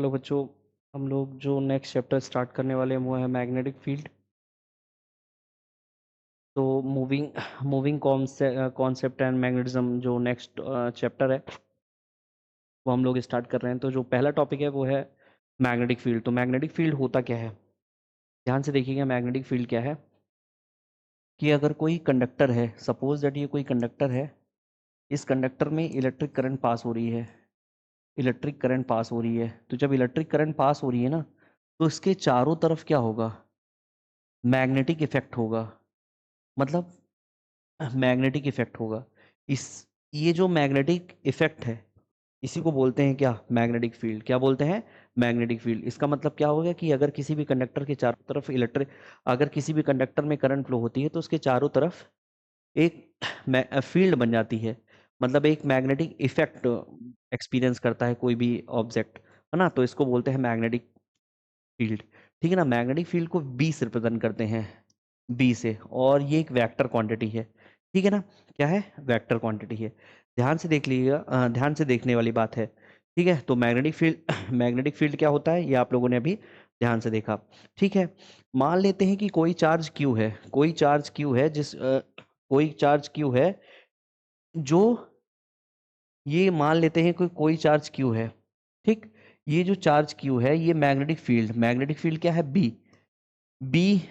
Hello बच्चों, हम लोग जो नेक्स्ट चैप्टर स्टार्ट करने वाले हैं वो है मैग्नेटिक फील्ड। तो moving moving concept and magnetism जो नेक्स्ट चैप्टर है वो हम लोग स्टार्ट कर रहे हैं। तो जो पहला टॉपिक है वो है मैग्नेटिक फील्ड। तो मैग्नेटिक फील्ड होता क्या है, ध्यान से देखिएगा। मैग्नेटिक फील्ड क्या है कि अगर कोई कंडक्टर है, सपोज दैट ये कोई कंडक्टर है, इस कंडक्टर में इलेक्ट्रिक करंट पास हो रही है। इलेक्ट्रिक करंट पास हो रही है तो जब इलेक्ट्रिक करंट पास हो रही है ना, तो इसके चारों तरफ क्या होगा, मैग्नेटिक इफेक्ट होगा। मतलब मैग्नेटिक इफेक्ट होगा। इस ये जो मैग्नेटिक इफेक्ट है इसी को बोलते हैं क्या, मैग्नेटिक फील्ड। क्या बोलते हैं, मैग्नेटिक फील्ड। इसका मतलब क्या होगा कि अगर किसी भी कंडक्टर के चारों तरफ अगर किसी भी कंडक्टर में करंट फ्लो होती है तो उसके चारों तरफ एक फील्ड बन जाती है। मतलब एक मैग्नेटिक इफेक्ट एक्सपीरियंस करता है कोई भी ऑब्जेक्ट, है ना। तो इसको बोलते हैं मैग्नेटिक फील्ड। ठीक है ना। मैग्नेटिक फील्ड को बी से रिप्रेजेंट करते हैं, बी से, और ये एक वेक्टर क्वांटिटी है। ठीक है ना। क्या है, वेक्टर क्वांटिटी है। ध्यान से देख लीजिएगा, ध्यान से देखने वाली बात है। ठीक है। तो मैग्नेटिक फील्ड मैग्नेटिक फील्ड क्या होता है ये आप लोगों ने अभी ध्यान से देखा। ठीक है। मान लेते हैं कि कोई चार्ज क्यू है, कोई चार्ज क्यू है कोई चार्ज क्यू है जो, ये मान लेते हैं कोई चार्ज क्यू है। ठीक। ये जो चार्ज क्यू है ये मैग्नेटिक फील्ड क्या है, बी। बी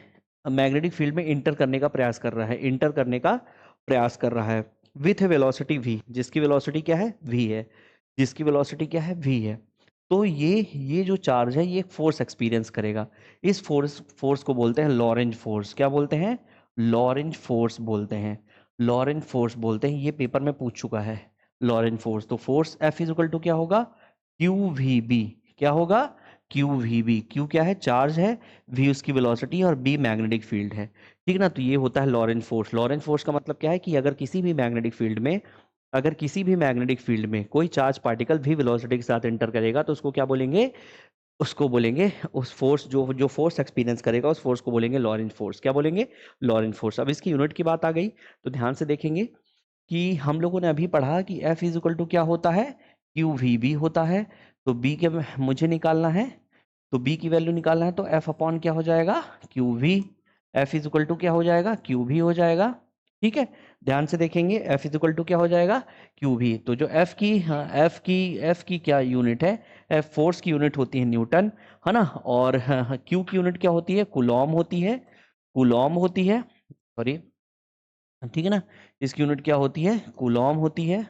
मैग्नेटिक फील्ड में इंटर करने का प्रयास कर रहा है, इंटर करने का प्रयास कर रहा है विथ वेलोसिटी वी। जिसकी वेलोसिटी क्या है, वी है। जिसकी वेलोसिटी क्या है, वी है। तो ये जो चार्ज है ये एक फोर्स एक्सपीरियंस करेगा। इस फोर्स को बोलते हैं लॉरेंज फोर्स। क्या बोलते हैं, लॉरेंज फोर्स बोलते हैं। लॉरेंज फोर्स बोलते हैं, ये पेपर में पूछ चुका है। लॉरेंज फोर्स, तो force F is equal to क्या होगा, क्यू वी बी। क्या होगा, क्यू वी बी। क्यू क्या है, चार्ज है, वी उसकी वेलोसिटी, और बी मैग्नेटिक फील्ड है। ठीक है ना। तो ये होता है लॉरेंज फोर्स। लॉरेंज फोर्स का मतलब क्या है कि अगर किसी भी मैग्नेटिक फील्ड में कोई चार्ज पार्टिकल भी वेलोसिटी के साथ एंटर करेगा तो उसको क्या बोलेंगे, उसको बोलेंगे, उस फोर्स जो जो फोर्स एक्सपीरियंस करेगा उस फोर्स को बोलेंगे लॉरेंज फोर्स। क्या बोलेंगे, लॉरेंज फोर्स। अब इसकी यूनिट की बात आ गई तो ध्यान से देखेंगे कि हम लोगों ने अभी पढ़ा कि F इज इक्वल टू क्या होता है, क्यू वी बी होता है। तो B के मुझे निकालना है, तो B की वैल्यू निकालना है तो F अपॉन क्या हो जाएगा, q v. F is equal to क्या हो जाएगा, क्यू वी हो जाएगा। ठीक है। ध्यान से देखेंगे, F इज इक्वल टू क्या हो जाएगा, क्यू वी। तो जो F की, हाँ, F की क्या यूनिट है, F फोर्स की यूनिट होती है न्यूटन, है ना। और Q की यूनिट क्या होती है, कूलॉम होती है, कूलॉम होती है, सॉरी। ठीक है ना। इसकी यूनिट क्या होती है, कूलॉम होती है,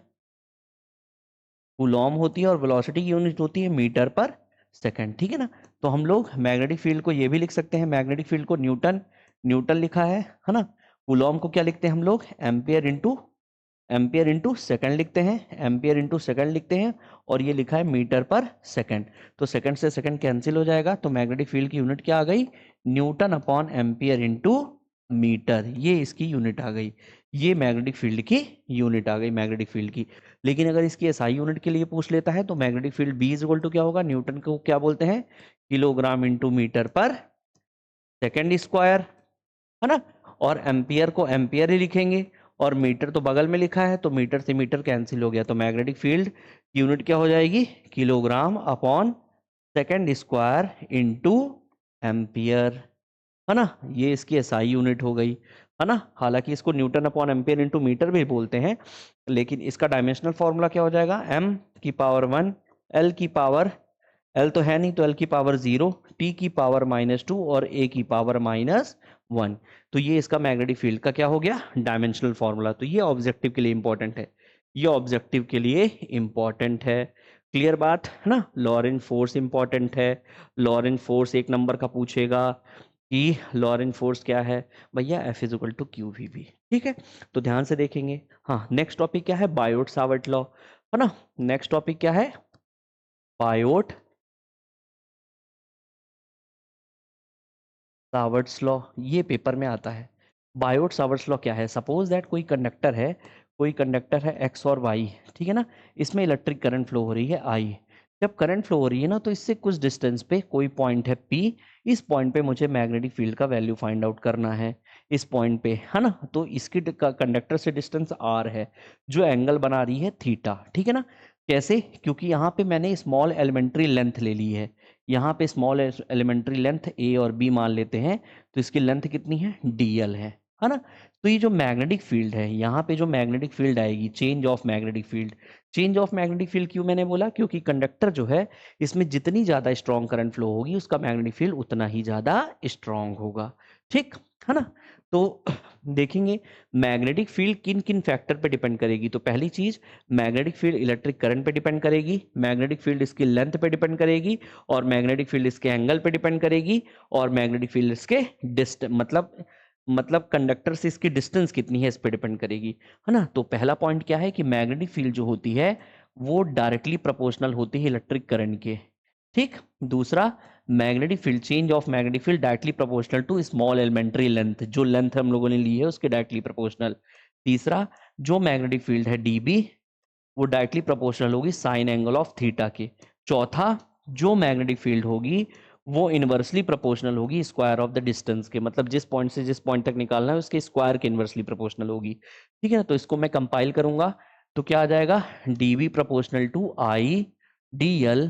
कूलॉम होती है, और वेलोसिटी की यूनिट होती है मीटर पर सेकंड। ठीक है ना। तो हम लोग मैग्नेटिक फील्ड को ये भी लिख सकते हैं, मैग्नेटिक फील्ड को न्यूटन, न्यूटन लिखा है ना। कूलॉम को क्या लिखते हैं हम लोग, एम्पियर इंटू सेकंड लिखते हैं, एम्पियर इंटू सेकंड लिखते हैं, और ये लिखा है मीटर पर सेकंड। तो सेकंड से सेकंड कैंसिल हो जाएगा, तो मैग्नेटिक फील्ड की यूनिट क्या आ गई, newton upon ampere into metre. ये इसकी यूनिट आ गई, ये मैग्नेटिक फील्ड की यूनिट आ गई, मैग्नेटिक फील्ड की। लेकिन अगर इसकी एसआई यूनिट के लिए पूछ लेता है तो magnetic field B is equal to क्या होगा, न्यूटन को क्या बोलते हैं, kilogram into metre per second square, है ना। और एम्पियर को एम्पियर ही लिखेंगे, और मीटर तो बगल में लिखा है तो मीटर से मीटर कैंसिल हो गया, तो मैग्नेटिक फील्ड की यूनिट क्या हो जाएगी, kilogram upon second square into ampere, है ना। ये इसकी एसआई यूनिट हो गई, है ना। हालांकि इसको newton upon ampere into metre भी बोलते हैं, लेकिन इसका डायमेंशनल फॉर्मूला क्या हो जाएगा, m की पावर 1, l की पावर, l तो है नहीं तो l की पावर 0, t की पावर -2 और a की पावर -1। तो ये इसका मैग्नेटिक फील्ड का क्या हो गया, डायमेंशनल फॉर्मूला। तो ये ऑब्जेक्टिव के लिए इंपॉर्टेंट है, ये ऑब्जेक्टिव के लिए इंपॉर्टेंट है। क्लियर बात है ना। लॉरेंज फोर्स इंपॉर्टेंट है, लॉरेंज फोर्स एक नंबर का पूछेगा कि लॉरेंज फोर्स क्या है, भैया F is equal to q v B. ठीक है। तो ध्यान से देखेंगे। हाँ, नेक्स्ट टॉपिक क्या है, बायोट सावर्ट लॉ, है ना। नेक्स्ट टॉपिक क्या है, बायोट सावर्ट्स लॉ। ये पेपर में आता है। बायोट सावर्ट्स लॉ क्या है, सपोज दैट कोई कंडक्टर है, कोई कंडक्टर है एक्स और वाई, ठीक है ना। इसमें इलेक्ट्रिक करंट फ्लो हो रही है आई। जब करंट फ्लो हो रही है ना तो इससे कुछ डिस्टेंस पे कोई पॉइंट है पी, इस पॉइंट पे मुझे मैग्नेटिक फील्ड का वैल्यू फाइंड आउट करना है, इस पॉइंट पे, है ना। तो इसकी कंडक्टर से डिस्टेंस आर है, जो एंगल बना रही है थीटा, ठीक है ना। कैसे? क्योंकि यहाँ पे मैंने स्मॉल एलिमेंट्री लेंथ ले ली है, यहाँ पे स्मॉल एलिमेंट्री लेंथ ए और बी मान लेते हैं, तो इसकी लेंथ कितनी है? dl है ना? तो ये जो मैग्नेटिक फील्ड है, यहाँ पे जो मैग्नेटिक फील्ड आएगी, change of magnetic field, change of magnetic field क्यों मैंने बोला? क्योंकि कंडक्टर जो है इसमें जितनी ज़्यादा स्ट्रॉन्ग करंट फ्लो होगी उसका मैग्नेटिक फील्ड उतना ही ज़्यादा स्ट्रॉन्ग होगा, ठीक है ना? तो देखेंगे मैग्नेटिक फील्ड किन किन फैक्टर पे डिपेंड करेगी। तो पहली चीज, मैग्नेटिक फील्ड इलेक्ट्रिक करंट पे डिपेंड करेगी, मैग्नेटिक फील्ड इसकी लेंथ पे डिपेंड करेगी, और मैग्नेटिक फील्ड इसके एंगल पे डिपेंड करेगी, और मैग्नेटिक फील्ड इसके डिस्टेंस मतलब कंडक्टर से इसकी डिस्टेंस कितनी है इस पे डिपेंड करेगी, है ना? तो पहला पॉइंट क्या है कि मैग्नेटिक फील्ड जो होती है वो डायरेक्टली प्रोपोर्शनल होती है इलेक्ट्रिक करंट के, ठीक। दूसरा, magnetic field, change of magnetic field directly proportional to small elementary length, जो लेंथ हम लोगों ने ली है उसके डायरेक्टली प्रोपोर्शनल। तीसरा, जो मैग्नेटिक फील्ड है dB वो डायरेक्टली प्रोपोर्शनल होगी साइन एंगल ऑफ थीटा के। चौथा, जो मैग्नेटिक फील्ड होगी वो इनवर्सली प्रोपोर्शनल होगी स्क्वायर ऑफ द डिस्टेंस के, मतलब जिस पॉइंट से जिस पॉइंट तक निकालना है उसके स्क्वायर के इनवर्सली प्रोपोर्शनल होगी, ठीक है ना? तो इसको मैं कंपाइल करूंगा तो क्या आ जाएगा? dB proportional to I dl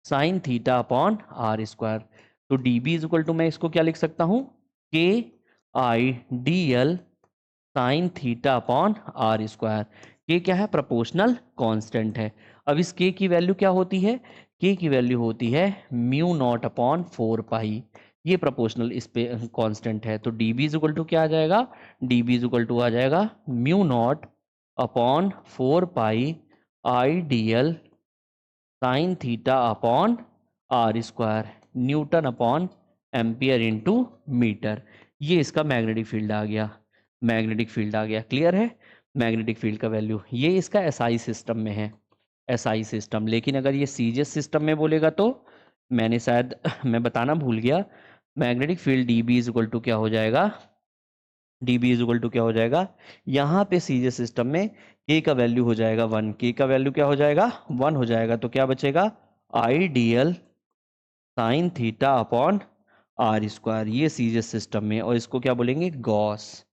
sine theta upon r square. तो dB इज इक्वल टू, मैं इसको क्या लिख सकता हूं? K I d l sine theta upon r square. K क्या है? प्रोपोर्शनल कांस्टेंट है। अब इस के की वैल्यू क्या होती है? के की वैल्यू होती है म्यू नॉट अपॉन 4 पाई, ये प्रोपोर्शनल इस पे कांस्टेंट है। तो dB इज इक्वल टू क्या आ जाएगा? dB इज इक्वल टू आ जाएगा mu naught upon 4 pi I d l sine theta upon r square, newton upon ampere into metre. ये इसका मैग्नेटिक फील्ड आ गया, मैग्नेटिक फील्ड आ गया, क्लियर है? मैग्नेटिक फील्ड का वैल्यू ये इसका एसआई सिस्टम में है, एसआई सिस्टम। लेकिन अगर ये सीजीएस सिस्टम में बोलेगा तो मैंने शायद मैं बताना भूल गया, magnetic field dB is equal to क्या हो जाएगा? dB इज इक्वल टू क्या हो जाएगा? यहाँ पे सीजे सिस्टम में k का वैल्यू हो जाएगा 1, k का वैल्यू क्या हो जाएगा? 1 हो जाएगा। तो क्या बचेगा? I d l sine theta upon r square, ये सीजे सिस्टम में, और इसको क्या बोलेंगे? गॉस,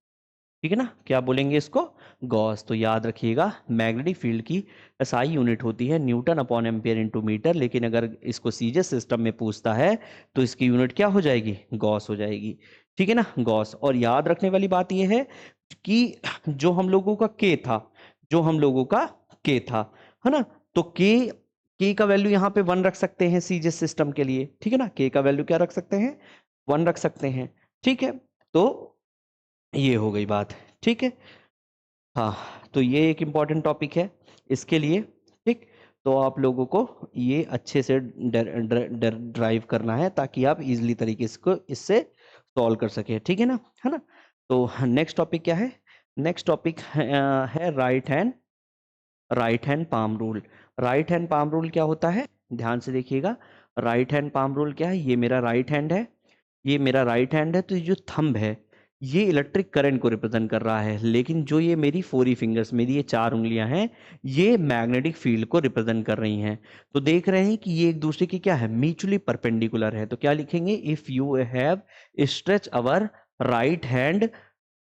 ठीक है ना? क्या बोलेंगे इसको? गॉस। तो याद रखिएगा मैग्नेटिक फील्ड की एसआई यूनिट होती है newton upon ampere into metre, लेकिन अगर इसको सीजे सिस्टम में पूछता है तो इसकी यूनिट क्या हो जाएगी? गॉस हो जाएगी, ठीक है ना? गॉस। और याद रखने वाली बात यह है कि जो हम लोगों का के था, जो हम लोगों का के था, है ना? तो के का वैल्यू यहाँ पे 1 रख सकते हैं सीजे सिस्टम के लिए, ठीक है ना? के का वैल्यू क्या रख सकते हैं? 1 रख सकते हैं, ठीक है? तो ये हो गई बात, ठीक है? हाँ, तो ये एक इम्पॉर्टेंट टॉपिक है इसके लिए, ठीक। तो आप लोगों को ये अच्छे से ड्राइव करना है ताकि आप इजीली तरीके से इससे सॉल्व कर सके, ठीक है ना? है ना? तो नेक्स्ट टॉपिक क्या है? नेक्स्ट टॉपिक है right hand palm rule. Right hand palm rule क्या होता है? ध्यान से देखिएगा, राइट हैंड पाम रूल क्या है? ये मेरा राइट हैंड है, ये मेरा राइट हैंड है, तो ये जो थंब है ये इलेक्ट्रिक करंट को रिप्रेजेंट कर रहा है, लेकिन जो ये मेरी 4 फिंगर्स, मेरी ये 4 उंगलियां हैं, ये मैग्नेटिक फील्ड को रिप्रेजेंट कर रही हैं। तो देख रहे हैं कि ये एक दूसरे की क्या है? म्यूचुअली परपेंडिकुलर है। तो क्या लिखेंगे? If you have stretch our right hand,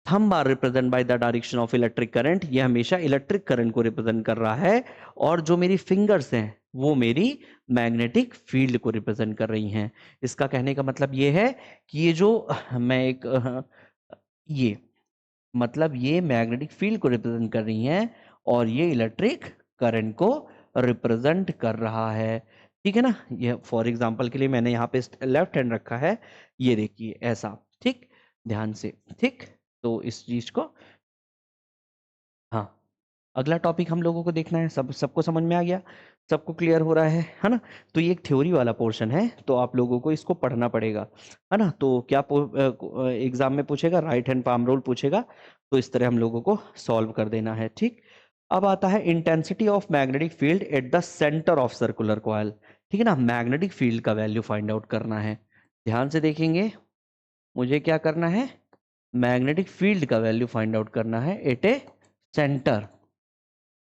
thumb are represent by the direction of electric current, ये हमेशा इलेक्ट्रिक करंट को रिप्रेजेंट कर रहा है, और जो मेरी फिंगर्स हैं वो मेरी मैग्नेटिक फील्ड को रिप्रेजेंट कर रही हैं। इसका कहने का मतलब ये है कि ये जो मैं एक ये मतलब ये मैग्नेटिक फील्ड को रिप्रेजेंट कर रही हैं और ये इलेक्ट्रिक करंट को रिप्रेजेंट कर रहा है, ठीक है ना? ये फॉर एग्जांपल के लिए मैंने यहाँ पे लेफ्ट हैंड रखा है, ये देखिए ऐसा, ठीक, ध्यान से, ठीक। तो इस चीज को, हाँ, अगला टॉपिक हम लोगों को देखना है, सबको समझ में आ गया? सबको क्लियर हो रहा है ना? तो ये एक थ्योरी वाला पोर्शन है, तो आप लोगों को इसको पढ़ना पड़ेगा, है ना? तो क्या एग्जाम में पूछेगा? राइट हैंड पाम रूल पूछेगा, तो इस तरह हम लोगों को सॉल्व कर देना है, ठीक। अब आता है intensity of magnetic field at the centre of circular coil, ठीक है ना? मैग्नेटिक फील्ड का वैल्यू फाइंड आउट करना है। ध्यान से देखेंगे, मुझे क्या करना है? मैग्नेटिक फील्ड का वैल्यू फाइंड आउट करना है at a centre,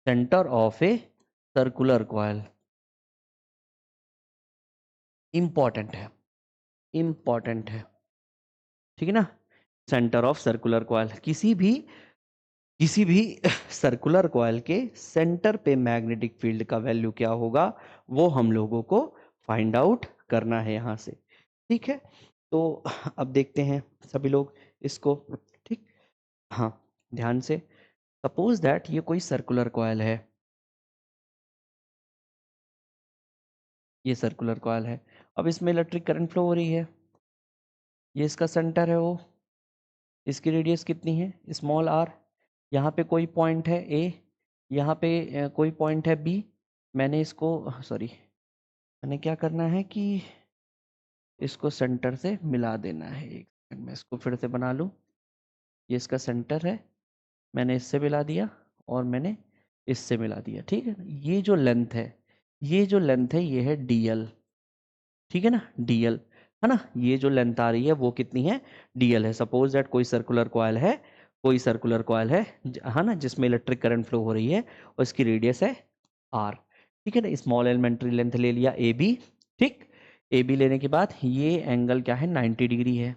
centre of a circular coil. Important है, इंपॉर्टेंट है, ठीक है ना? सेंटर ऑफ सर्कुलर कॉइल, किसी भी किसी भी सर्कुलर कॉइल के सेंटर पे मैग्नेटिक फील्ड का वैल्यू क्या होगा वो हम लोगों को फाइंड आउट करना है यहाँ से। ठीक है, तो अब देखते हैं सभी लोग इसको। ठीक, हाँ, ध्यान से। सपोज दैट ये कोई सर्कुलर कॉइल है, ये सर्कुलर कॉइल है। अब इसमें इलेक्ट्रिक करंट फ्लो हो रही है, ये इसका सेंटर है, वो इसकी रेडियस कितनी है, स्मॉल आर। यहाँ पे कोई पॉइंट है ए, यहाँ पे कोई पॉइंट है बी। मैंने इसको, सॉरी, मैंने क्या करना है कि इसको सेंटर से मिला देना है। एक सेकंड में इसको फिर से बना लूँ। ये इसका सेंटर है, मैंने इससे मिला दिया और मैंने इससे मिला दिया। ठीक है, ये जो लेंथ है, ये जो लेंथ है ये है डीएल। ठीक है ना, डीएल है ना, ये जो लेंथ आ रही है वो कितनी है, डीएल है। सपोज दैट कोई सर्कुलर कॉइल है, कोई सर्कुलर कॉइल है ना, जिसमें इलेक्ट्रिक करंट फ्लो हो रही है और इसकी रेडियस है आर। ठीक है ना, स्मॉल एलिमेंट्री लेंथ ले लिया ए बी। ठीक, ए बी लेने के बाद ये एंगल क्या है, 90 डिग्री है।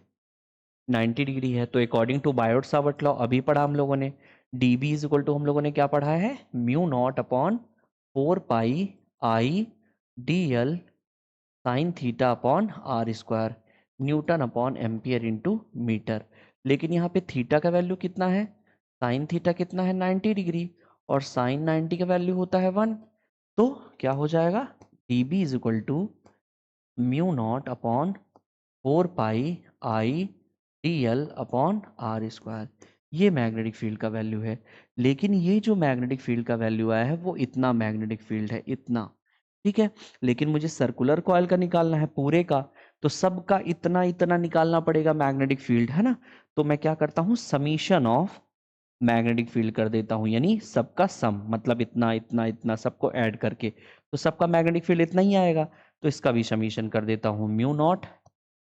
90 डिग्री है तो according to Biot Savart law अभी पढ़ा हम लोगों ने, d B is equal to, हम लोगों ने क्या पढ़ा है, mu naught upon 4 pi I d l sine theta upon r square, newton upon ampere into metre. लेकिन यहाँ पे थीटा का वैल्यू कितना है, साइन थीटा कितना है, 90 डिग्री, और साइन 90 का वैल्यू होता है 1। तो क्या हो जाएगा, d B is equal to mu naught upon 4 pi I d l upon r square. ये मैग्नेटिक फील्ड का वैल्यू है। लेकिन ये जो मैग्नेटिक फील्ड का वैल्यू आया है वो इतना मैग्नेटिक फील्ड है, इतना। ठीक है, लेकिन मुझे सर्कुलर कॉइल का निकालना है पूरे का, तो सबका इतना इतना निकालना पड़ेगा मैग्नेटिक फील्ड, है ना। तो मैं क्या करता हूँ, समीशन ऑफ मैग्नेटिक फील्ड कर देता हूँ, यानी सबका सम, मतलब इतना इतना इतना सबको ऐड करके, तो सबका मैग्नेटिक फील्ड इतना ही आएगा। तो इसका भी समीशन कर देता हूँ, mu naught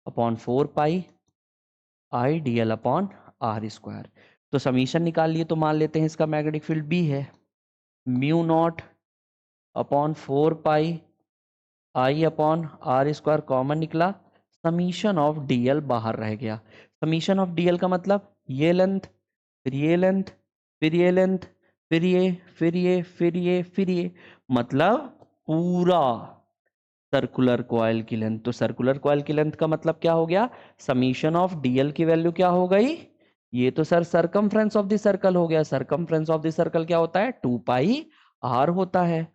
upon 4 pi I d l upon r square. तो समीशन निकाल लिए तो मान लेते हैं इसका मैग्नेटिक फील्ड बी है, mu naught upon 4 pi I upon r square common निकला, समीशन ऑफ डीएल बाहर रह गया। समीशन ऑफ डीएल का मतलब ये लेंथ, फिर ये लेंथ, फिर ये लेंथ, फिर ये, फिर ये, फिर ये, फिर ये, मतलब पूरा सर्कुलर कॉइल की लेंथ। तो सर्कुलर कॉइल की लेंथ का मतलब क्या हो गया, समीशन ऑफ डीएल की वैल्यू क्या हो गई, ये तो sir circumference of the circle हो गया। सरकमफ्रेंस ऑफ द सर्कल क्या होता है, 2 पाई आर होता है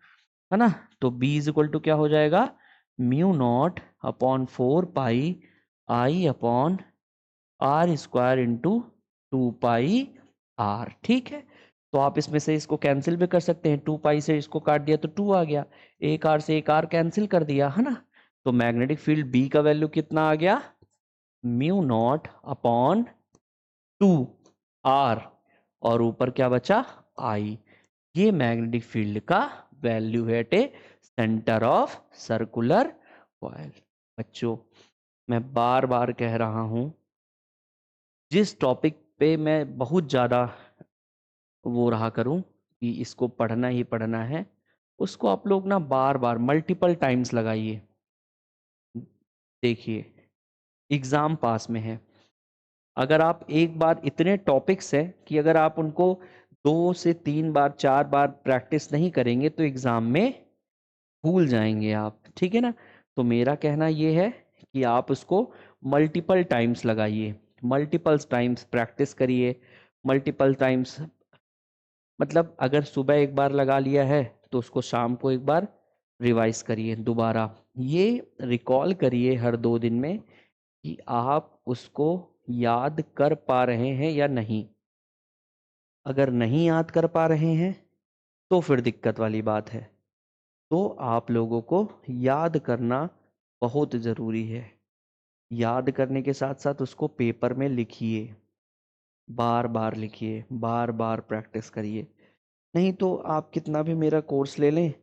ना। तो बी इज इक्वल टू क्या हो जाएगा, mu naught upon 4 pi I upon r square into 2 pi r. ठीक है, तो आप इसमें से इसको कैंसिल भी कर सकते हैं, 2 पाई से इसको काट दिया तो 2 आ गया, एक आर से एक आर कैंसिल कर दिया, है ना। तो मैग्नेटिक फील्ड बी का वैल्यू कितना आ गया, म्यू नॉट अपॉन 2 आर, और ऊपर क्या बचा, आई। ये मैग्नेटिक फील्ड का वैल्यू है at a centre of circular coil. बच्चों, मैं बार बार कह रहा हूं, जिस टॉपिक पे मैं बहुत ज़्यादा वो रहा करूं कि इसको पढ़ना ही पढ़ना है, उसको आप लोग ना बार बार मल्टीपल टाइम्स लगाइए। देखिए, एग्ज़ाम पास में है, अगर आप एक बार, इतने टॉपिक्स हैं कि अगर आप उनको 2 से 3 बार 4 बार प्रैक्टिस नहीं करेंगे तो एग्ज़ाम में भूल जाएंगे आप। ठीक है ना, तो मेरा कहना ये है कि आप उसको मल्टीपल टाइम्स लगाइए, मल्टीपल टाइम्स प्रैक्टिस करिए, मल्टीपल टाइम्स। मतलब अगर सुबह एक बार लगा लिया है तो उसको शाम को एक बार रिवाइज करिए दोबारा। ये रिकॉल करिए हर 2 दिन में कि आप उसको याद कर पा रहे हैं या नहीं। अगर नहीं याद कर पा रहे हैं तो फिर दिक्कत वाली बात है। तो आप लोगों को याद करना बहुत ज़रूरी है। याद करने के साथ साथ उसको पेपर में लिखिए, बार बार लिखिए, बार बार प्रैक्टिस करिए। नहीं तो आप कितना भी मेरा कोर्स ले लें,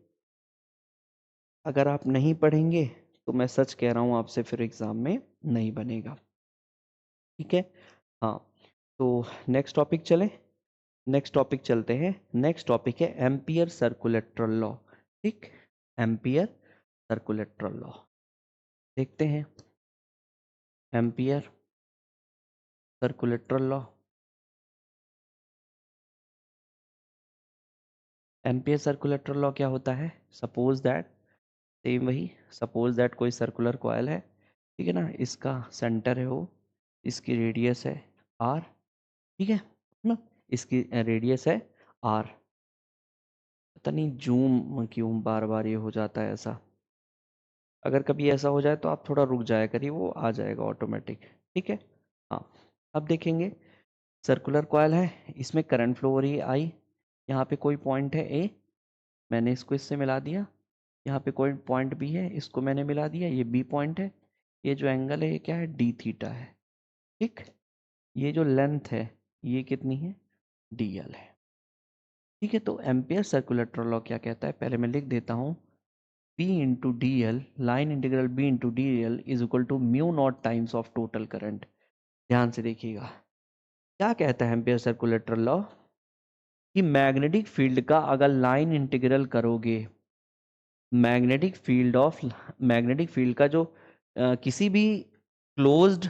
अगर आप नहीं पढ़ेंगे तो मैं सच कह रहा हूँ आपसे फिर एग्ज़ाम में नहीं बनेगा। ठीक है, हाँ, तो नेक्स्ट टॉपिक चलें। नेक्स्ट टॉपिक चलते हैं। नेक्स्ट टॉपिक है एम्पियर सर्कुलेटरल लॉ। ठीक, एम्पियर सर्कुलेटरल लॉ देखते हैं। Ampere circuital law, Ampere circuital law क्या होता है? सपोज दैट, सेम वही, सपोज दैट कोई सर्कुलर कॉयल है, ठीक है ना, इसका सेंटर है O, इसकी रेडियस है R, ठीक है ना, इसकी रेडियस है R। पता नहीं जूम क्यों बार बार ये हो जाता है ऐसा, अगर कभी ऐसा हो जाए तो आप थोड़ा रुक जाया करिए, वो आ जाएगा ऑटोमेटिक, ठीक है। हाँ, अब देखेंगे सर्कुलर कॉयल है, इसमें करंट फ्लो हो रही है I, यहाँ पे कोई पॉइंट है A, मैंने इसको इससे मिला दिया, यहाँ पे कोई पॉइंट B है, इसको मैंने मिला दिया, ये B पॉइंट है, ये जो एंगल है ये क्या है? डी थीटा है, ठीक। ये जो लेंथ है ये कितनी है? DL है, ठीक है। तो एम्पियर सर्कुलेटर लॉ क्या कहता है? पहले मैं लिख देता हूँ, P into d l, line integral B into d l is equal to mu naught times of total current. ध्यान से देखिएगा क्या कहता है एम्पियर सर्कुलेटर लॉ, कि मैग्नेटिक फील्ड का अगर लाइन इंटीग्रल करोगे, मैग्नेटिक फील्ड का जो किसी भी क्लोज्ड,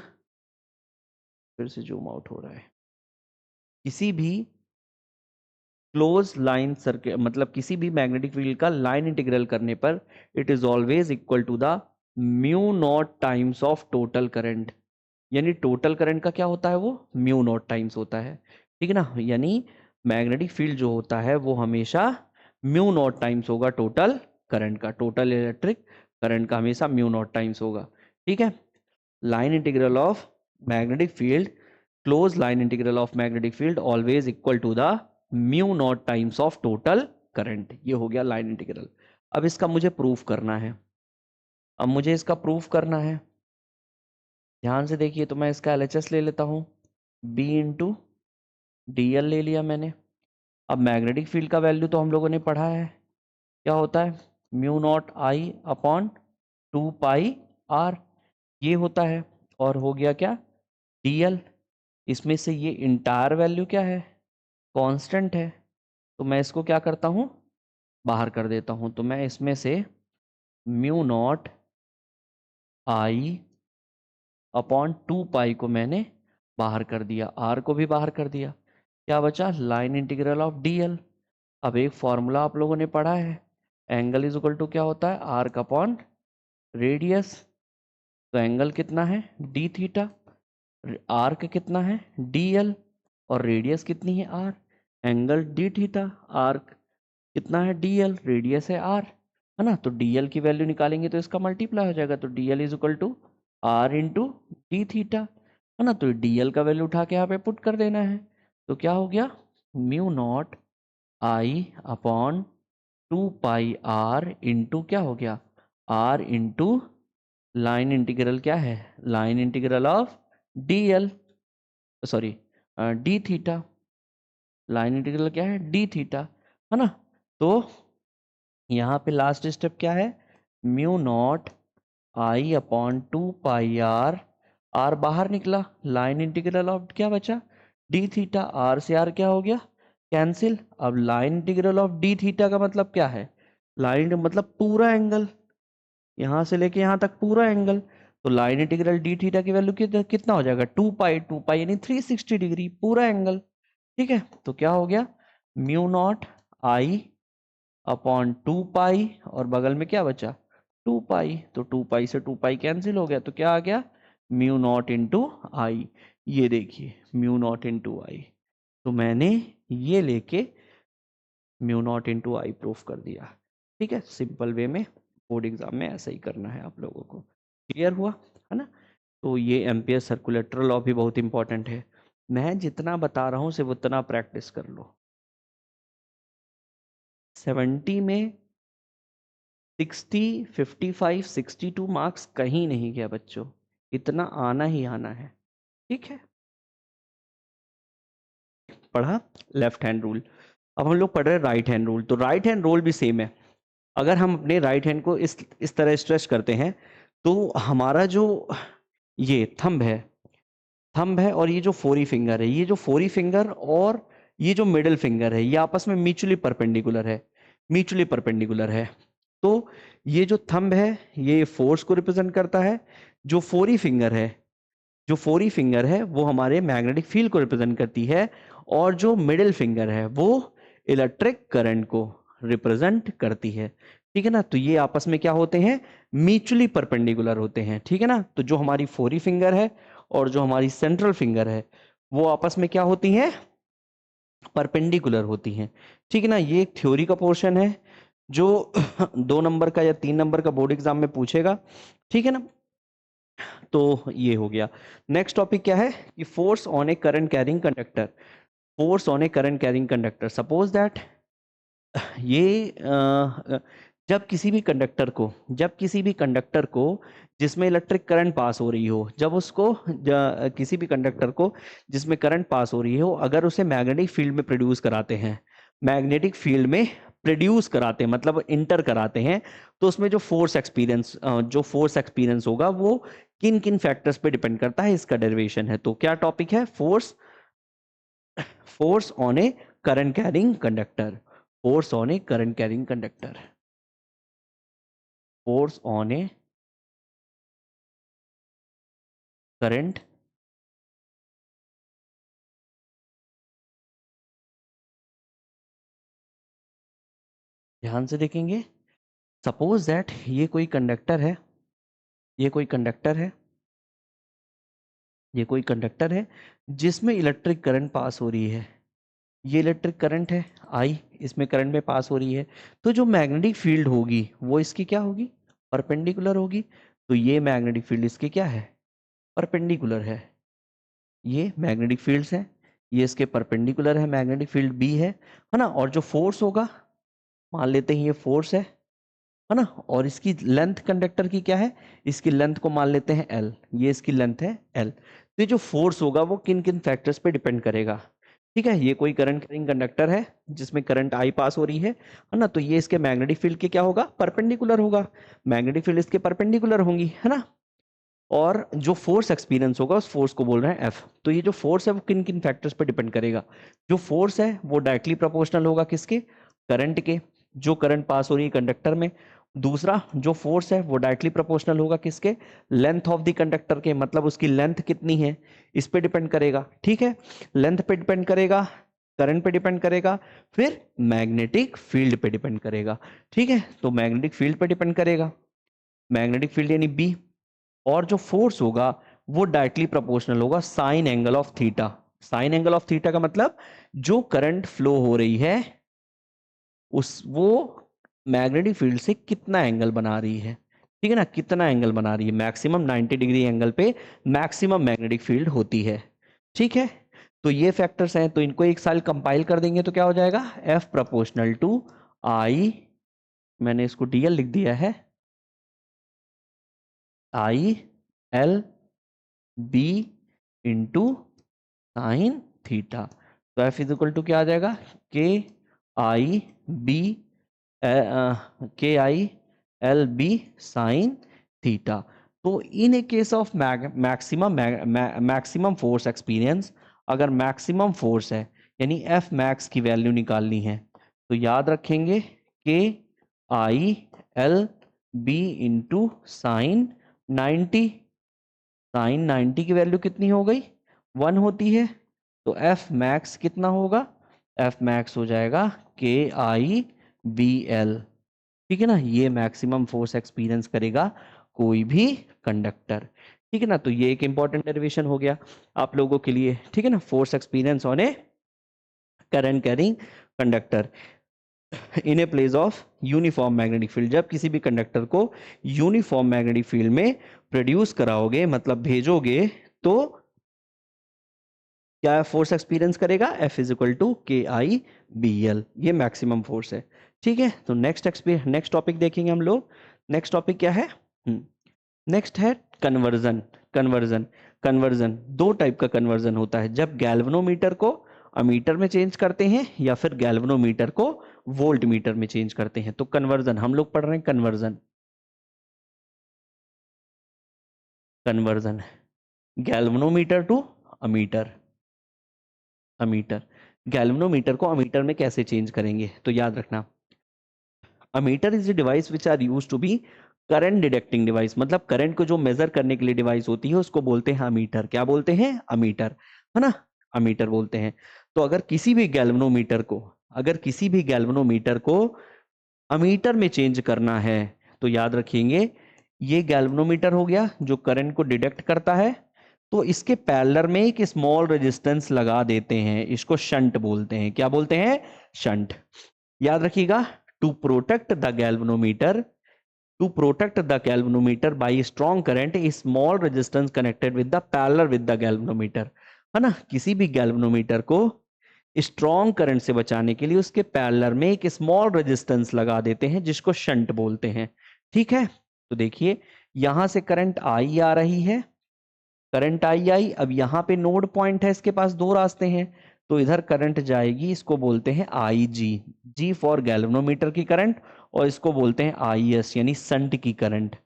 फिर से जूम आउट हो रहा है, किसी भी क्लोज लाइन सर्किट, मतलब किसी भी मैग्नेटिक फील्ड का लाइन इंटीग्रल करने पर it is always equal to the mu naught times of total current. यानी टोटल करंट का क्या होता है? वो म्यू नॉट टाइम्स होता है, ठीक है ना। यानी मैग्नेटिक फील्ड जो होता है वो हमेशा म्यू नॉट टाइम्स होगा टोटल करंट का, टोटल इलेक्ट्रिक करंट का हमेशा म्यू नॉट टाइम्स होगा, ठीक है। Line integral of magnetic field, close line integral of magnetic field always equal to the mu naught times of total current. ये हो गया लाइन इंटीग्रल। अब इसका मुझे प्रूफ करना है, अब मुझे इसका प्रूफ करना है, ध्यान से देखिए। तो मैं इसका LHS ले लेता हूँ, B इंटू DL ले लिया मैंने। अब मैग्नेटिक फील्ड का वैल्यू तो हम लोगों ने पढ़ा है, क्या होता है? Mu not I upon 2 pi R, ये होता है। और हो गया क्या? DL, इसमें से ये इंटायर वैल्यू क्या है? कांस्टेंट है। तो मैं इसको क्या करता हूँ? बाहर कर देता हूँ। तो मैं इसमें से म्यू नॉट I अपॉन 2 पाई को मैंने बाहर कर दिया, R को भी बाहर कर दिया, क्या बचा? Line integral of DL। अब एक फॉर्मूला आप लोगों ने पढ़ा है, एंगल इज इक्वल टू क्या होता है? Arc upon radius. तो एंगल कितना है? डी थीटा, आर्क कितना है? DL, और रेडियस कितनी है? R। Angle D theta, arc कितना है? DL, रेडियस है R, है ना। तो DL की वैल्यू निकालेंगे तो इसका मल्टीप्लाई हो जाएगा, तो DL is equal to R into d theta, है ना। तो DL का वैल्यू उठा के यहाँ पे पुट कर देना है। तो क्या हो गया? Mu naught I upon 2 pi R into क्या हो गया? R इंटू लाइन इंटीग्रल क्या है? Line integral of DL, sorry D theta, line integral क्या है? डी थीटा, है ना। तो यहाँ पे लास्ट स्टेप क्या है? Mu not I upon 2 pi R बाहर निकला, लाइन इंटीग्रल ऑफ क्या बचा? डी थीटा, R से R क्या हो गया? कैंसिल। अब line integral of D theta का मतलब क्या है? लाइन मतलब पूरा एंगल, यहाँ से लेके यहाँ तक पूरा एंगल। तो लाइन इंटीग्रल डी थीटा की वैल्यू कितना हो जाएगा? 2 पाई यानी 360 डिग्री, पूरा एंगल, ठीक है। तो क्या हो गया? म्यू नॉट I अपॉन 2 पाई, और बगल में क्या बचा? 2 पाई। तो 2 पाई से 2 पाई कैंसिल हो गया, तो क्या आ गया? म्यू नॉट इंटू आई। ये देखिए म्यू नॉट इंटू आई, तो मैंने ये लेके म्यू नॉट इंटू आई प्रूफ कर दिया, ठीक है। सिंपल वे में बोर्ड एग्जाम में ऐसा ही करना है आप लोगों को, क्लियर हुआ, है ना। तो ये एम्पियर सर्कुलेटर लॉ भी बहुत इंपॉर्टेंट है, मैं जितना बता रहा हूँ सिर्फ उतना प्रैक्टिस कर लो। 70 में 60, 55, 62 मार्क्स कहीं नहीं गया बच्चों, इतना आना ही आना है, ठीक है। पढ़ा लेफ्ट हैंड रूल, अब हम लोग पढ़ रहे हैं राइट हैंड रूल। तो राइट हैंड रूल भी सेम है, अगर हम अपने राइट हैंड को इस तरह स्ट्रेच करते हैं तो हमारा जो ये थंब है और ये जो फोरी फिंगर है, ये जो फोरी फिंगर और ये जो मिडिल फिंगर है, ये आपस में म्यूचुअली परपेंडिकुलर है। तो ये जो थंब है ये फोर्स को रिप्रेजेंट करता है, जो फोरी फिंगर है वो हमारे मैग्नेटिक फील्ड को रिप्रेजेंट करती है, और जो मिडिल फिंगर है वो इलेक्ट्रिक करंट को, रिप्रेजेंट करती है। ठीक है ना, तो ये आपस में क्या होते हैं, म्यूचुअली परपेंडिकुलर होते हैं। ठीक है ना, तो जो हमारी फोरी फिंगर है और जो हमारी सेंट्रल फिंगर है वो आपस में क्या होती हैं, परपेंडिकुलर होती हैं। ठीक है ना, ये एक थ्योरी का पोर्शन है जो 2 नंबर का या 3 नंबर का बोर्ड एग्जाम में पूछेगा। ठीक है ना, तो ये हो गया। नेक्स्ट टॉपिक क्या है कि force on A current carrying conductor. Force on A current carrying conductor, suppose that ये जब किसी भी कंडक्टर को जिसमें इलेक्ट्रिक करंट पास हो रही हो, जब उसको किसी भी कंडक्टर को जिसमें करंट पास हो रही हो, अगर उसे मैग्नेटिक फील्ड में प्रोड्यूस कराते हैं, मैग्नेटिक फील्ड में प्रोड्यूस कराते हैं मतलब इंटर कराते हैं, तो उसमें जो फोर्स एक्सपीरियंस होगा वो किन किन फैक्टर्स पे डिपेंड करता है, इसका डेरिवेशन है। तो क्या टॉपिक है, force on A current carrying conductor. Force on A current carrying conductor, force on A current ध्यान से देखेंगे। सपोज दैट ये कोई कंडक्टर है, ये कोई कंडक्टर है, ये कोई कंडक्टर है जिसमें इलेक्ट्रिक करंट पास हो रही है। ये इलेक्ट्रिक करंट है आई, इसमें करंट में पास हो रही है। तो जो मैग्नेटिक फील्ड होगी वो इसकी क्या होगी, परपेंडिकुलर होगी। तो ये मैग्नेटिक फील्ड इसके क्या है, परपेंडिकुलर है। ये मैग्नेटिक फील्ड्स हैं, ये इसके परपेंडिकुलर है, मैग्नेटिक फील्ड बी है ना। और जो फोर्स होगा, मान लेते हैं ये फोर्स है ना, और इसकी लेंथ कंडक्टर की क्या है, इसकी लेंथ को मान लेते हैं एल, ये इसकी लेंथ है एल। तो ये जो फोर्स होगा वो किन किन फैक्टर्स पे डिपेंड करेगा। ठीक है, ये कोई करंट कैरिंग कंडक्टर है जिसमें करंट आई पास हो रही है ना, तो ये इसके मैग्नेटिक फील्ड के क्या होगा, परपेंडिकुलर होगा। मैग्नेटिक फील्ड इसके परपेंडिकुलर होंगी, है ना। और जो फोर्स एक्सपीरियंस होगा उस फोर्स को बोल रहे हैं एफ। तो ये जो फोर्स है वो किन किन फैक्टर्स पे डिपेंड करेगा। जो फोर्स है वो डायरेक्टली प्रोपोर्शनल होगा किसके, करंट के, जो करंट पास हो रही है कंडक्टर में। दूसरा जो फोर्स है वो डायरेक्टली प्रोपोर्शनल होगा किसके, लेंथ ऑफ द कंडक्टर के, मतलब उसकी लेंथ कितनी है इस पे डिपेंड करेगा। ठीक है, लेंथ पे डिपेंड करेगा, करंट पे डिपेंड करेगा, फिर मैग्नेटिक फील्ड पे डिपेंड करेगा। ठीक है, तो मैग्नेटिक फील्ड पे डिपेंड करेगा, मैग्नेटिक फील्ड यानी बी। और जो फोर्स होगा वो डायरेक्टली प्रोपोर्शनल होगा sign angle of theta. Sign angle of theta का मतलब जो करंट फ्लो हो रही है उस वो मैग्नेटिक फील्ड से कितना एंगल बना रही है। ठीक है ना, कितना एंगल बना रही है, मैक्सिमम 90 डिग्री एंगल पे मैक्सिमम मैग्नेटिक फील्ड होती है। ठीक है, तो ये फैक्टर्स हैं, तो इनको एक साल कंपाइल कर देंगे तो क्या हो जाएगा, एफ प्रोपोर्शनल टू आई, मैंने इसको डीएल लिख दिया है, I L B into sine theta. तो एफ इज इक्वल टू क्या आ जाएगा, के I B L B sine theta. तो in a case of maximum force experience, अगर मैक्सिमम फोर्स है यानी एफ मैक्स की वैल्यू निकालनी है, तो याद रखेंगे के I L B into sine 90। Sine 90 की वैल्यू कितनी हो गई, 1 होती है। तो एफ मैक्स कितना होगा, एफ मैक्स हो जाएगा के आई बी एल। ठीक है ना, ये मैक्सिमम फोर्स एक्सपीरियंस करेगा कोई भी कंडक्टर। ठीक है ना, तो ये एक इंपॉर्टेंट डेरिवेशन हो गया आप लोगों के लिए। ठीक है ना, force experience on A current carrying conductor in a place of uniform magnetic field. जब किसी भी कंडक्टर को यूनिफॉर्म मैग्नेटिक फील्ड में प्रोड्यूस कराओगे, मतलब भेजोगे, तो क्या फोर्स एक्सपीरियंस करेगा, एफ इज इक्वल टू के आई बी एल, ये मैक्सिमम फोर्स है। ठीक है, तो नेक्स्ट टॉपिक देखेंगे हम लोग। नेक्स्ट टॉपिक क्या है, नेक्स्ट है कन्वर्जन। कन्वर्जन कन्वर्जन 2 टाइप का कन्वर्जन होता है, जब गैल्वेनोमीटर को अमीटर में चेंज करते हैं या फिर गैल्वेनोमीटर को वोल्ट मीटर में चेंज करते हैं। तो कन्वर्जन हम लोग पढ़ रहे हैं, conversion, conversion galvanometer to ammeter, ammeter, galvanometer को अमीटर में कैसे चेंज करेंगे। तो याद रखना, ammeter is the device which are used to be current detecting device, मतलब करंट को जो मेजर करने के लिए डिवाइस होती है उसको बोलते हैं अमीटर। क्या बोलते हैं, अमीटर, है ना, अमीटर बोलते हैं। तो अगर किसी भी गैल्वेनोमीटर को अगर किसी भी गैल्वेनोमीटर को अमीटर में चेंज करना है तो याद रखेंगे ये गैल्वेनोमीटर हो गया जो करंट को डिटेक्ट करता है, तो इसके पैरेलल में एक स्मॉल रेजिस्टेंस लगा देते हैं, इसको शंट बोलते हैं। क्या बोलते हैं? शंट। याद रखिएगा, to protect the galvanometer, to protect the galvanometer by strong current a small resistance connected with the parallel with the galvanometer, है ना। किसी भी गैल्वेनोमीटर को स्ट्रॉन्ग करंट से बचाने के लिए उसके पैरेलल में एक स्मॉल रेजिस्टेंस लगा देते हैं जिसको शंट बोलते हैं। ठीक है, तो देखिए यहां से करंट आई आ रही है, करंट आई। अब यहाँ पे नोड पॉइंट है, इसके पास दो रास्ते हैं, तो इधर करंट जाएगी, इसको बोलते हैं आई जी, जी फॉर गैल्वेनोमीटर की करंट, और इसको बोलते हैं आई एस यानी शंट की करंट।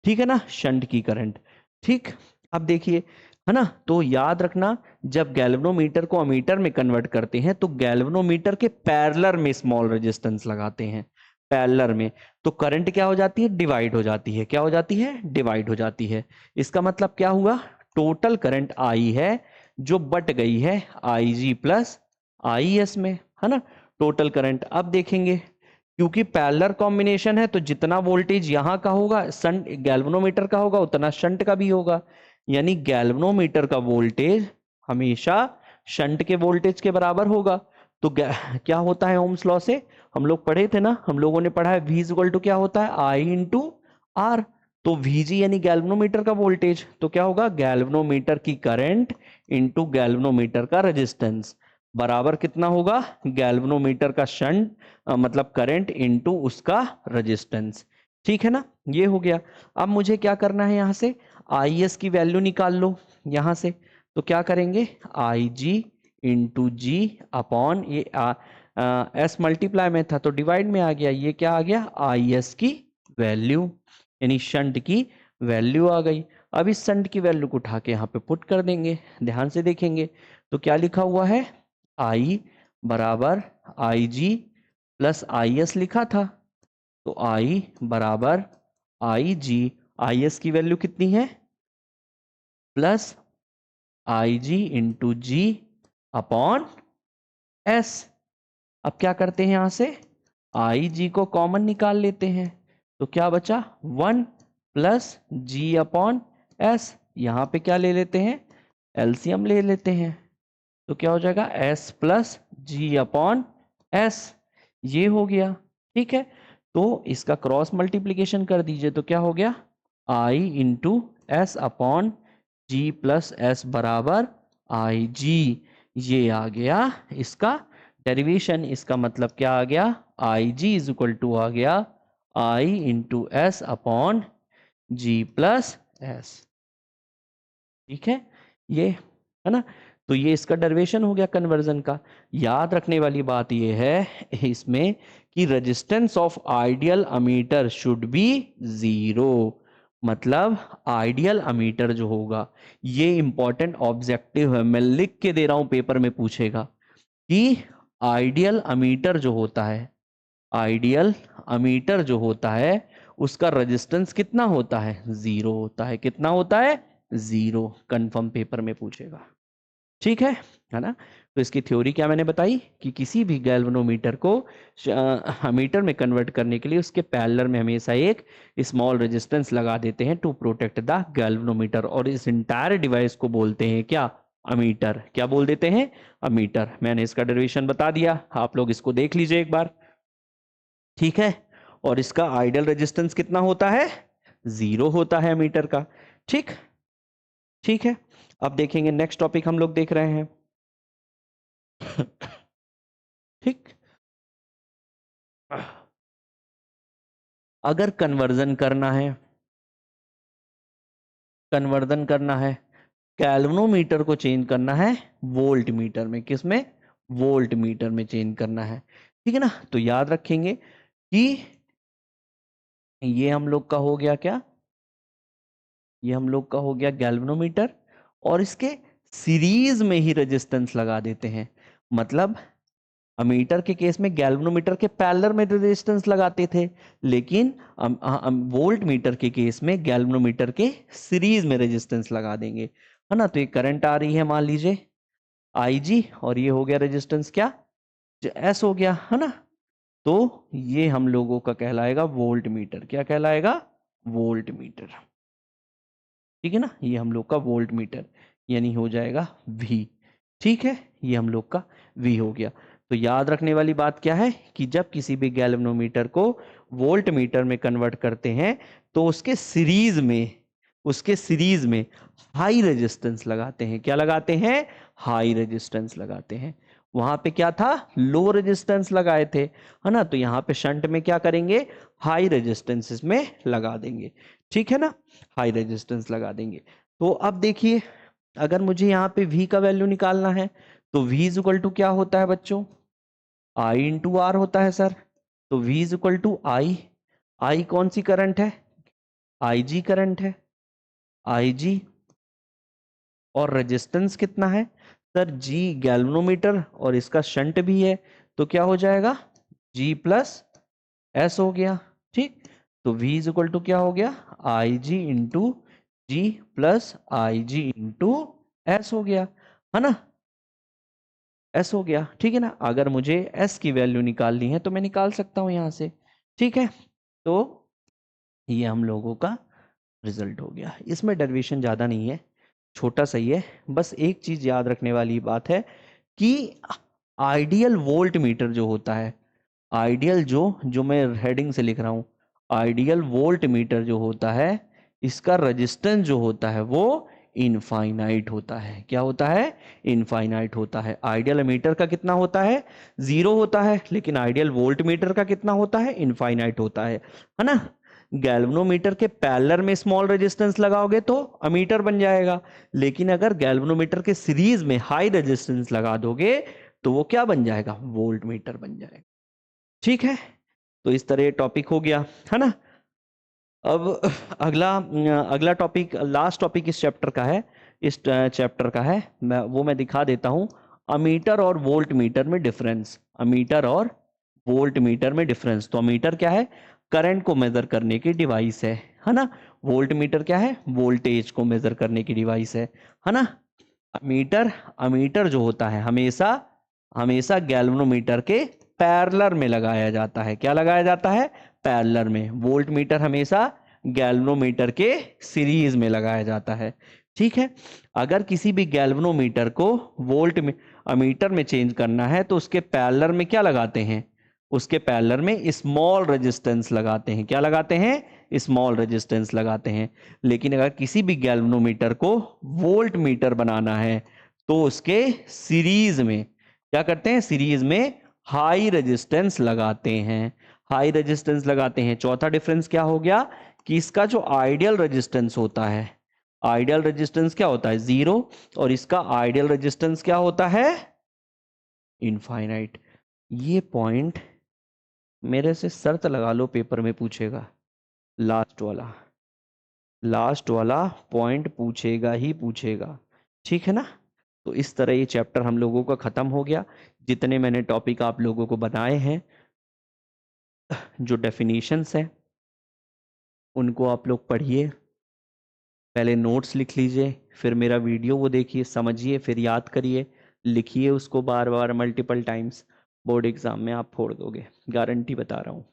ठीक है ना, शंट की करंट। ठीक, अब देखिए, है ना, तो याद रखना जब गैल्वेनोमीटर को अमीटर में कन्वर्ट करते हैं तो गैल्वेनोमीटर के पैरेलल में स्मॉल रेजिस्टेंस लगाते हैं, पैरेलल में, तो करंट क्या हो जाती है? डिवाइड हो जाती है। क्या हो जाती है? डिवाइड हो जाती है। इसका मतलब क्या हुआ? टोटल करंट आई है जो बट गई है आई जी प्लस आई एस में, है ना, टोटल करंट। अब देखेंगे क्योंकि पैरेलल कॉम्बिनेशन है तो जितना वोल्टेज यहाँ का होगा शंट गैल्वेनोमीटर का होगा उतना शंट का भी होगा, यानी गैल्वेनोमीटर का वोल्टेज हमेशा शंट के वोल्टेज के बराबर होगा। तो क्या होता है ओम्स लॉ से हम लोग पढ़े थे ना, हम लोगों ने पढ़ा है V इक्वल टू क्या होता है? I into R। तो VG यानी गैल्वेनोमीटर का वोल्टेज, तो क्या होगा? गैल्वेनोमीटर की करंट इंटू गैल्वेनोमीटर का रेजिस्टेंस बराबर कितना होगा? गैल्वेनोमीटर का शंट मतलब करंट इंटू उसका रेजिस्टेंस। ठीक है ना, ये हो गया। अब मुझे क्या करना है, यहाँ से आई एस की वैल्यू निकाल लो यहाँ से, तो क्या करेंगे? आई जी इंटू जी अपॉन ये एस मल्टीप्लाई में था तो डिवाइड में आ गया, ये क्या आ गया? आई एस की वैल्यू यानी शंट की वैल्यू आ गई। अब इस शंट की वैल्यू को उठा के यहाँ पे पुट कर देंगे, ध्यान से देखेंगे तो क्या लिखा हुआ है? आई बराबर आई जी प्लस आई एस लिखा था, तो आई बराबर आई जी, आई एस की वैल्यू कितनी है? प्लस आई जी इंटू जी अपॉन एस। अब क्या करते हैं, यहां से आई जी को कॉमन निकाल लेते हैं, तो क्या बचा? 1 प्लस जी अपॉन एस। यहां पे क्या ले लेते हैं? एलसीएम ले लेते हैं, तो क्या हो जाएगा? एस प्लस जी अपॉन एस, ये हो गया। ठीक है, तो इसका क्रॉस मल्टीप्लीकेशन कर दीजिए, तो क्या हो गया? आई इंटू एस अपॉन जी प्लस एस बराबर आई जी, ये आ गया इसका डेरिवेशन। इसका मतलब क्या आ गया? आई जी इज इक्वल टू आ गया आई इंटू एस अपॉन जी प्लस एस। ठीक है, ये है ना, तो ये इसका डेरिवेशन हो गया कन्वर्जन का। याद रखने वाली बात ये है इसमें कि resistance of ideal ammeter should be 0, मतलब आइडियल अमीटर जो होगा, ये इंपॉर्टेंट ऑब्जेक्टिव है, मैं लिख के दे रहा हूं, पेपर में पूछेगा कि आइडियल अमीटर जो होता है, आइडियल अमीटर जो होता है उसका रेजिस्टेंस कितना होता है? 0 होता है। कितना होता है? 0, कंफर्म पेपर में पूछेगा। ठीक है ना। तो इसकी थ्योरी क्या मैंने बताई कि किसी भी गैल्वेनोमीटर को मीटर में कन्वर्ट करने के लिए उसके पैरेलल में हमेशा एक स्मॉल रेजिस्टेंस लगा देते हैं टू प्रोटेक्ट द गैल्वेनोमीटर, और इस इंटायर डिवाइस को बोलते हैं क्या? अमीटर। क्या बोल देते हैं? अमीटर। मैंने इसका डेरिवेशन बता दिया, आप लोग इसको देख लीजिए एक बार। ठीक है, और इसका आइडियल रेजिस्टेंस कितना होता है? 0 होता है अमीटर का। ठीक, ठीक है, अब देखेंगे नेक्स्ट टॉपिक हम लोग देख रहे हैं। ठीक, अगर कन्वर्जन करना है, कन्वर्जन करना है, गैल्वेनोमीटर को चेंज करना है वोल्ट मीटर में, किसमें? वोल्ट मीटर में चेंज करना है। ठीक है ना, तो याद रखेंगे कि ये हम लोग का हो गया क्या? ये हम लोग का हो गया गैल्वेनोमीटर, और इसके सीरीज में ही रेजिस्टेंस लगा देते हैं, मतलब अमीटर के केस में गैल्वेनोमीटर के पैरेलल में रेजिस्टेंस लगाते थे, लेकिन वोल्ट मीटर के केस में गैल्वेनोमीटर के सीरीज में रेजिस्टेंस लगा देंगे, है ना। तो ये करंट आ रही है मान लीजिए आई जी, और ये हो गया रेजिस्टेंस क्या? एस हो गया, है ना। तो ये हम लोगों का कहलाएगा वोल्ट मीटर। क्या कहलाएगा? Volt meter. ठीक है ना, ये हम लोग का वोल्ट मीटर यानी हो जाएगा वी। ठीक है, ये हम लोग का वी हो गया। तो याद रखने वाली बात क्या है कि जब किसी भी गैल्वेनोमीटर को वोल्ट मीटर में कन्वर्ट करते हैं तो उसके सीरीज में हाई रेजिस्टेंस लगाते हैं। क्या लगाते हैं? हाई रेजिस्टेंस लगाते हैं। वहां पे क्या था? लो रेजिस्टेंस लगाए थे, है ना। तो यहाँ पे शंट में क्या करेंगे? हाई रेजिस्टेंस में लगा देंगे। ठीक है ना, हाई रेजिस्टेंस लगा देंगे। तो अब देखिए, अगर मुझे यहाँ पे V का वैल्यू निकालना है तो V इज इक्वल टू क्या होता है बच्चों? I इंटू आर होता है सर। तो V इज इक्वल टू आई कौन सी करंट है? IG करंट है, IG। और रेजिस्टेंस कितना है सर? G गैल्वेनोमीटर और इसका शंट भी है, तो क्या हो जाएगा? G प्लस S हो गया। ठीक, तो V इज इक्वल टू क्या हो गया? IG into G plus IG into S हो गया, है ना। S हो गया, ठीक है ना। अगर मुझे S की वैल्यू निकालनी है तो मैं निकाल सकता हूं यहां से। ठीक है, तो ये हम लोगों का रिजल्ट हो गया। इसमें डेरिवेशन ज़्यादा नहीं है, छोटा सा ही है। बस एक चीज़ याद रखने वाली बात है कि आइडियल वोल्ट मीटर जो होता है, आइडियल जो मैं हेडिंग से लिख रहा हूँ, आइडियल वोल्ट मीटर जो होता है, इसका रेजिस्टेंस जो होता है वो इनफाइनाइट होता है। क्या होता है? इनफाइनाइट होता है। आइडियल मीटर का कितना होता है? 0 होता है, लेकिन आइडियल वोल्ट मीटर का कितना होता है? इनफाइनाइट होता है ना। गैल्वेनोमीटर के पैरेलल में स्मॉल रेजिस्टेंस लगाओगे तो अमीटर बन जाएगा, लेकिन अगर गैल्वेनोमीटर के सीरीज में हाई रेजिस्टेंस लगा दोगे तो वो क्या बन जाएगा? वोल्ट मीटर बन जाएगा। ठीक है, तो इस तरह टॉपिक हो गया, है ना। अब अगला टॉपिक, लास्ट टॉपिक इस चैप्टर का है, इस चैप्टर का है, मैं दिखा देता हूं। अमीटर और वोल्ट मीटर में डिफरेंस। अमीटर और वोल्ट मीटर में डिफरेंस। तो अमीटर क्या है? करंट को मेजर करने की डिवाइस है ना। वोल्ट मीटर क्या है? वोल्टेज को मेजर करने की डिवाइस है ना। अमीटर अमीटर जो होता है हमेशा हमेशा गैल्वेनोमीटर के पैरेलल में लगाया जाता है। क्या लगाया जाता है? पैरेलल में। वोल्ट मीटर हमेशा गैल्वेनोमीटर के सीरीज में लगाया जाता है। ठीक है, अगर किसी भी गैल्वेनोमीटर को वोल्ट में अमीटर में चेंज करना है तो उसके पैरेलल में क्या लगाते हैं? उसके पैरेलल में स्मॉल रेजिस्टेंस लगाते हैं। क्या लगाते हैं? स्मॉल रेजिस्टेंस लगाते हैं। लेकिन अगर किसी भी गैल्वेनोमीटर को वोल्ट मीटर बनाना है तो उसके सीरीज में क्या करते हैं? सीरीज में हाई रेजिस्टेंस लगाते हैं। हाई रेजिस्टेंस लगाते हैं। चौथा डिफरेंस क्या हो गया कि इसका जो आइडियल रेजिस्टेंस होता है, आइडियल रेजिस्टेंस क्या होता है? 0, और इसका आइडियल रेजिस्टेंस क्या होता है? इनफाइनाइट। ये पॉइंट मेरे से शर्त लगा लो, पेपर में पूछेगा। लास्ट वाला पॉइंट पूछेगा ही पूछेगा। ठीक है ना। तो इस तरह ये चैप्टर हम लोगों का खत्म हो गया। जितने मैंने टॉपिक आप लोगों को बनाए हैं, जो डेफिनेशंस हैं उनको आप लोग पढ़िए, पहले नोट्स लिख लीजिए, फिर मेरा वीडियो वो देखिए, समझिए, फिर याद करिए, लिखिए उसको बार बार मल्टीपल टाइम्स। बोर्ड एग्जाम में आप फोड़ दोगे, गारंटी बता रहा हूँ।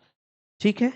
ठीक है।